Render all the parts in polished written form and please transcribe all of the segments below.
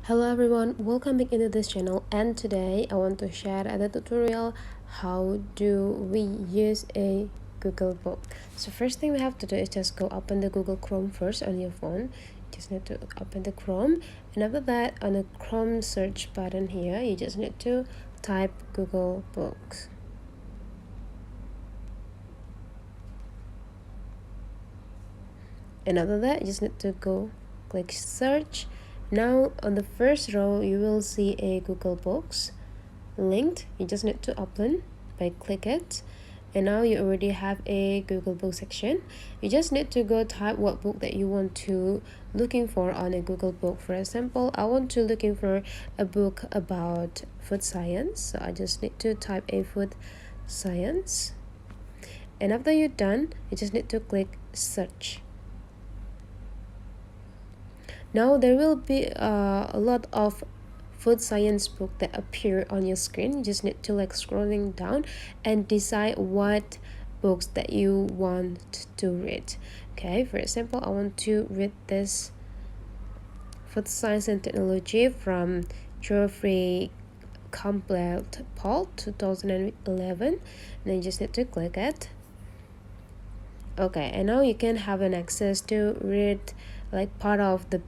Hello everyone, welcome back into this channel, and today I want to share a tutorial how do we use a Google Book. So first thing we have to do is just go open the Google Chrome first on your phone. Just need to open the Chrome, and after that on the Chrome search button here you just need to type Google Books. And after that you just need to go click search. Now on the first row you will see a Google Books linked. You just need to open by click it, and now you already have a Google Book section. You just need to go type what book that you want to looking for on a Google Book. For example, I want to looking for a book about food science, so I just need to type a food science, and after you're done you just need to click search. Now there will be a lot of food science book that appear on your screen. You just need to scrolling down and decide what books that you want to read. Okay, for example, I want to read this Food Science and Technology from Geoffrey Campbell Paul 2011, and then you just need to click it. Okay, and now you can have an access to read part of the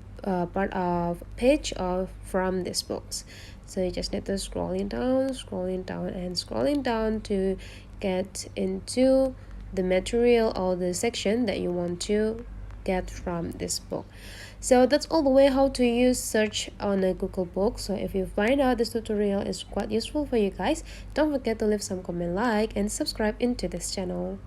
part of page of from these books. So you just need to scrolling down and scrolling down to get into the material or the section that you want to get from this book. So that's all the way how to use search on a Google Book. So if you find out this tutorial is quite useful for you guys, don't forget to leave some comment, like, and subscribe into this channel.